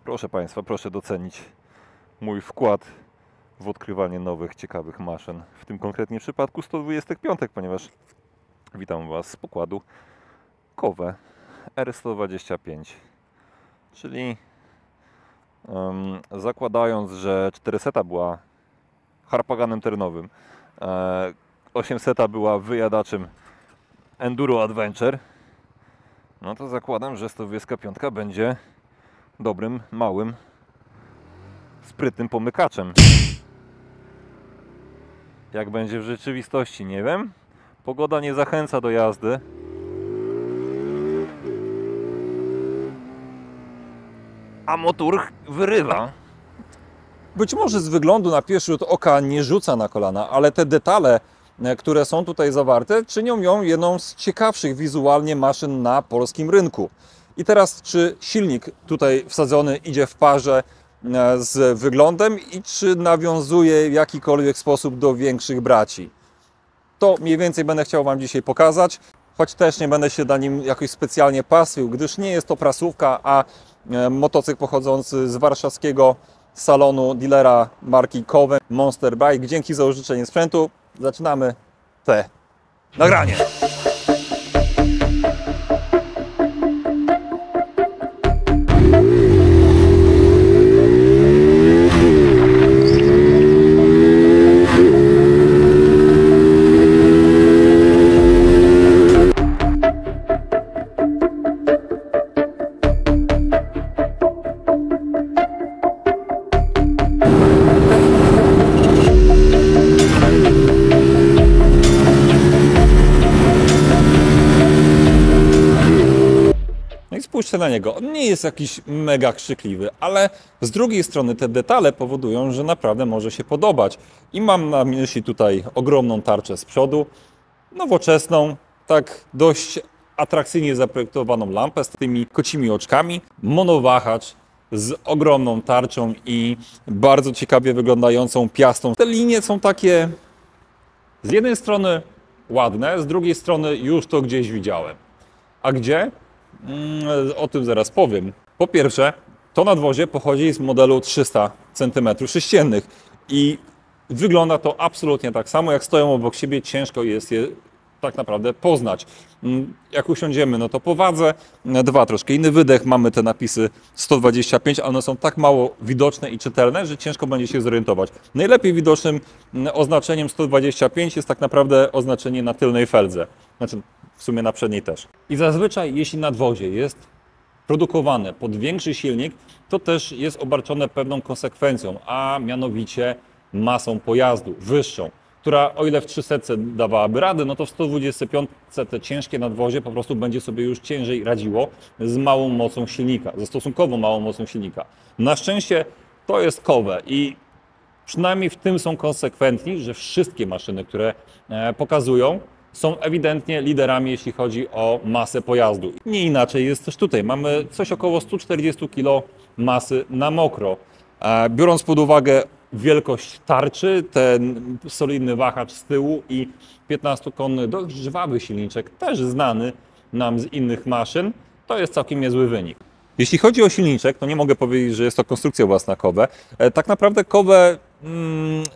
Proszę Państwa, proszę docenić mój wkład w odkrywanie nowych, ciekawych maszyn. W tym konkretnie przypadku 125, ponieważ witam Was z pokładu Kowe R125. Czyli zakładając, że 400 była harpaganem terenowym, 800 była wyjadaczem Enduro Adventure, no to zakładam, że 125 będzie dobrym, małym, sprytnym pomykaczem. Jak będzie w rzeczywistości, nie wiem. Pogoda nie zachęca do jazdy. A motor wyrywa. Być może z wyglądu na pierwszy rzut oka nie rzuca na kolana, ale te detale, które są tutaj zawarte, czynią ją jedną z ciekawszych wizualnie maszyn na polskim rynku. I teraz, czy silnik tutaj wsadzony idzie w parze z wyglądem i czy nawiązuje w jakikolwiek sposób do większych braci? To mniej więcej będę chciał Wam dzisiaj pokazać, choć też nie będę się na nim jakoś specjalnie pastwił, gdyż nie jest to prasówka, a motocykl pochodzący z warszawskiego salonu dealera marki Kowe Monster Bike. Dzięki za użyczenie sprzętu. Zaczynamy te nagranie. Spójrzcie na niego, on nie jest jakiś mega krzykliwy, ale z drugiej strony te detale powodują, że naprawdę może się podobać. I mam na myśli tutaj ogromną tarczę z przodu, nowoczesną, tak dość atrakcyjnie zaprojektowaną lampę z tymi kocimi oczkami, monowahacz z ogromną tarczą i bardzo ciekawie wyglądającą piastą. Te linie są takie z jednej strony ładne, z drugiej strony już to gdzieś widziałem. A gdzie? O tym zaraz powiem. Po pierwsze, to nadwozie pochodzi z modelu 300 cm3 i wygląda to absolutnie tak samo, jak stoją obok siebie, ciężko jest je tak naprawdę poznać. Jak usiądziemy, no to po wadze, troszkę inny wydech, mamy te napisy 125, ale one są tak mało widoczne i czytelne, że ciężko będzie się zorientować. Najlepiej widocznym oznaczeniem 125 jest tak naprawdę oznaczenie na tylnej feldze. Znaczy, w sumie na przedniej też. I zazwyczaj, jeśli nadwozie jest produkowane pod większy silnik, to też jest obarczone pewną konsekwencją, a mianowicie masą pojazdu wyższą, która o ile w 300 dawałaby radę, no to w 125 te ciężkie nadwozie po prostu będzie sobie już ciężej radziło z małą mocą silnika, ze stosunkowo małą mocą silnika. Na szczęście to jest Kowe i przynajmniej w tym są konsekwentni, że wszystkie maszyny, które pokazują, są ewidentnie liderami, jeśli chodzi o masę pojazdu. Nie inaczej jest też tutaj. Mamy coś około 140 kg masy na mokro. Biorąc pod uwagę wielkość tarczy, ten solidny wahacz z tyłu i 15-konny dość żwawy silniczek, też znany nam z innych maszyn, to jest całkiem niezły wynik. Jeśli chodzi o silniczek, to nie mogę powiedzieć, że jest to konstrukcja własna Kowe. Tak naprawdę Kowe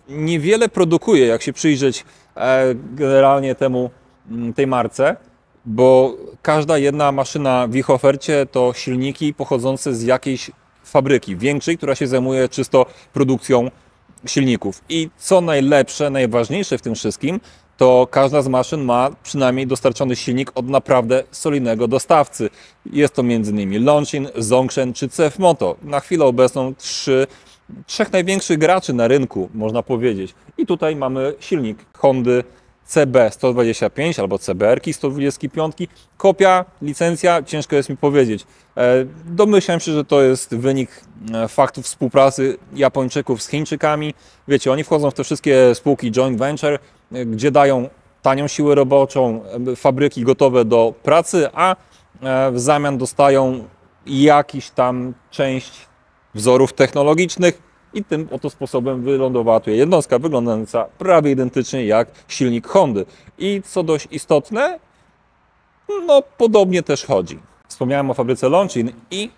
niewiele produkuje, jak się przyjrzeć generalnie tej marce, bo każda jedna maszyna w ich ofercie to silniki pochodzące z jakiejś fabryki większej, która się zajmuje czysto produkcją silników. I co najlepsze, najważniejsze w tym wszystkim, to każda z maszyn ma przynajmniej dostarczony silnik od naprawdę solidnego dostawcy. Jest to m.in. Longines, Zongshen czy CF Moto. Na chwilę obecną trzech największych graczy na rynku, można powiedzieć. I tutaj mamy silnik Hondy CB125 albo CBR-ki 125. Kopia, licencja, ciężko jest mi powiedzieć. Domyślam się, że to jest wynik faktów współpracy Japończyków z Chińczykami. Wiecie, oni wchodzą w te wszystkie spółki joint venture, gdzie dają tanią siłę roboczą, fabryki gotowe do pracy, a w zamian dostają jakiś tam część wzorów technologicznych i tym oto sposobem wylądowała tu jednostka wyglądająca prawie identycznie jak silnik Hondy. I co dość istotne, no podobnie też chodzi. Wspomniałem o fabryce Longines i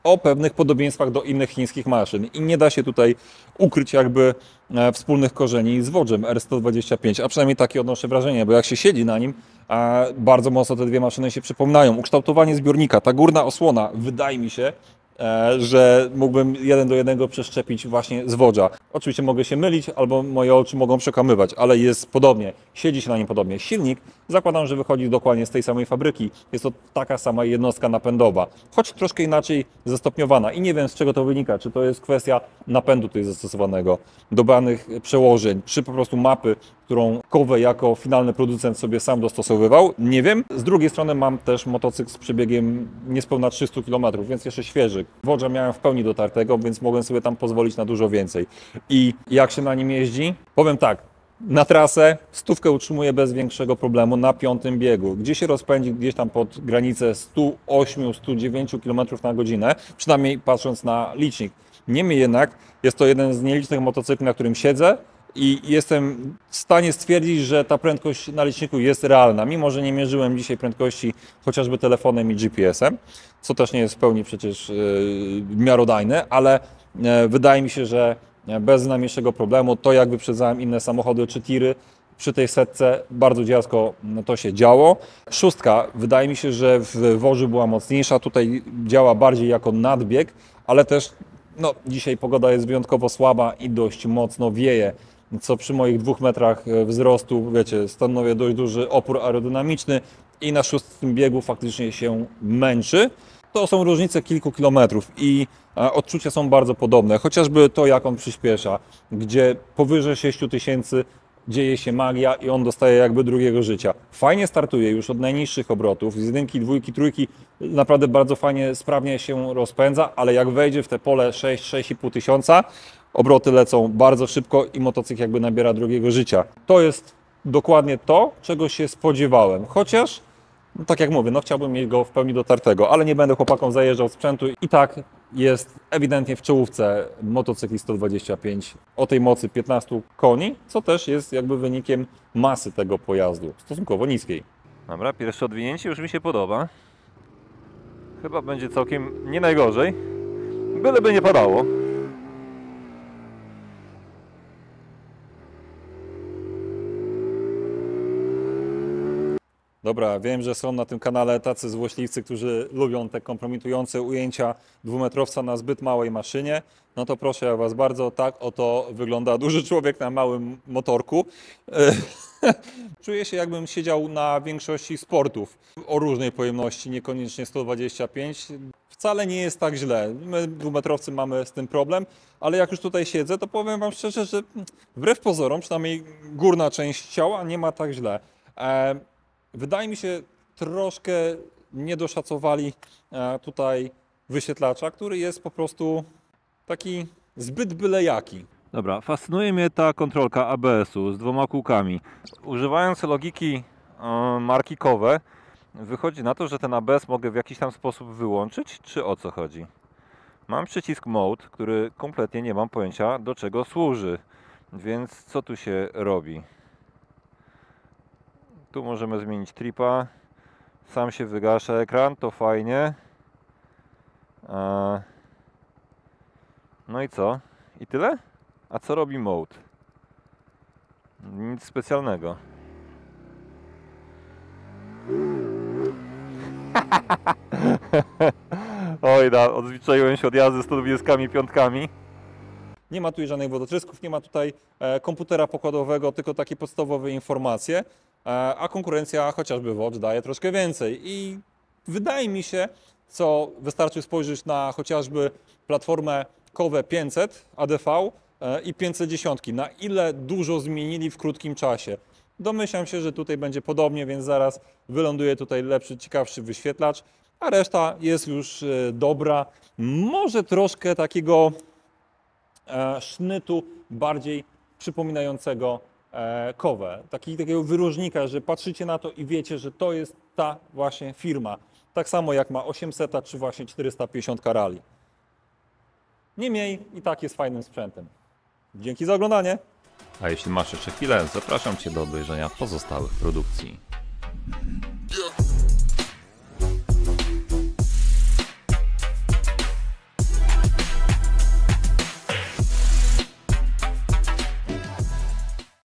o pewnych podobieństwach do innych chińskich maszyn i nie da się tutaj ukryć jakby wspólnych korzeni z Vodgem R125, a przynajmniej takie odnoszę wrażenie, bo jak się siedzi na nim, bardzo mocno te dwie maszyny się przypominają. Ukształtowanie zbiornika, ta górna osłona, wydaje mi się, że mógłbym 1 do 1 przeszczepić właśnie z Vodga. Oczywiście mogę się mylić, albo moje oczy mogą przekamywać, ale jest podobnie, siedzi się na nim podobnie. Silnik zakładam, że wychodzi dokładnie z tej samej fabryki. Jest to taka sama jednostka napędowa, choć troszkę inaczej zastopniowana i nie wiem, z czego to wynika, czy to jest kwestia napędu tutaj zastosowanego, dobranych przełożeń, czy po prostu mapy, którą Kowe jako finalny producent sobie sam dostosowywał, nie wiem. Z drugiej strony mam też motocykl z przebiegiem niespełna 300 km, więc jeszcze świeży. Vodga miałem w pełni dotartego, więc mogłem sobie tam pozwolić na dużo więcej. I jak się na nim jeździ? Powiem tak, na trasę 100 utrzymuje bez większego problemu na 5. biegu, gdzie się rozpędzi gdzieś tam pod granicę 108-109 km na godzinę, przynajmniej patrząc na licznik. Niemniej jednak jest to jeden z nielicznych motocykli, na którym siedzę, i jestem w stanie stwierdzić, że ta prędkość na liczniku jest realna, mimo że nie mierzyłem dzisiaj prędkości chociażby telefonem i GPS-em, co też nie jest w pełni przecież miarodajne, ale wydaje mi się, że bez najmniejszego problemu to, jak wyprzedzałem inne samochody czy tiry, przy tej setce bardzo dziarsko to się działo. 6 wydaje mi się, że w Vodgu była mocniejsza, tutaj działa bardziej jako nadbieg, ale też dzisiaj pogoda jest wyjątkowo słaba i dość mocno wieje, co przy moich 2 metrach wzrostu, wiecie, stanowi dość duży opór aerodynamiczny i na 6 biegu faktycznie się męczy. To są różnice kilku kilometrów i odczucia są bardzo podobne, chociażby to, jak on przyspiesza, gdzie powyżej 6000 dzieje się magia i on dostaje jakby drugiego życia. Fajnie startuje już od najniższych obrotów, z 1, 2, 3 naprawdę bardzo fajnie, sprawnie się rozpędza, ale jak wejdzie w te pole 6-6,5 tysiąca, obroty lecą bardzo szybko i motocykl jakby nabiera drugiego życia. To jest dokładnie to, czego się spodziewałem, chociaż tak jak mówię, chciałbym mieć go w pełni dotartego, ale nie będę chłopakom zajeżdżał sprzętu. I tak jest ewidentnie w czołówce motocykli 125 o tej mocy 15 koni, co też jest jakby wynikiem masy tego pojazdu, stosunkowo niskiej. Dobra, pierwsze odwinięcie już mi się podoba. Chyba będzie całkiem nie najgorzej, byleby nie padało. Dobra, wiem, że są na tym kanale tacy złośliwcy, którzy lubią te kompromitujące ujęcia dwumetrowca na zbyt małej maszynie. No to proszę ja Was bardzo, tak oto wygląda duży człowiek na małym motorku. Czuję się, jakbym siedział na większości sportów o różnej pojemności, niekoniecznie 125. Wcale nie jest tak źle. My dwumetrowcy mamy z tym problem, ale jak już tutaj siedzę, to powiem Wam szczerze, że wbrew pozorom, przynajmniej górna część ciała nie ma tak źle. Wydaje mi się, troszkę nie doszacowali tutaj wyświetlacza, który jest po prostu taki zbyt byle jaki. Dobra, fascynuje mnie ta kontrolka ABS-u z 2 kółkami. Używając logiki marki Kowe, wychodzi na to, że ten ABS mogę w jakiś tam sposób wyłączyć, czy o co chodzi? Mam przycisk Mode, który kompletnie nie mam pojęcia, do czego służy, więc co tu się robi? Tu możemy zmienić tripa, sam się wygasza ekran, to fajnie. No i co? I tyle? A co robi Mode? Nic specjalnego. Oj, odzwyczaiłem się od jazdy 125. Nie ma tutaj żadnych wodotrysków, nie ma tutaj komputera pokładowego, tylko takie podstawowe informacje, a konkurencja, chociażby Vodg, daje troszkę więcej. I wydaje mi się, co wystarczy spojrzeć na chociażby platformę Kowe 500 ADV i 510, na ile dużo zmienili w krótkim czasie. Domyślam się, że tutaj będzie podobnie, więc zaraz wyląduje tutaj lepszy, ciekawszy wyświetlacz, a reszta jest już dobra. Może troszkę takiego sznytu bardziej przypominającego Kowe. Takiego wyróżnika, że patrzycie na to i wiecie, że to jest ta właśnie firma. Tak samo jak ma 800 czy właśnie 450 Rally. Niemniej i tak jest fajnym sprzętem. Dzięki za oglądanie. A jeśli masz jeszcze chwilę, zapraszam Cię do obejrzenia pozostałych produkcji.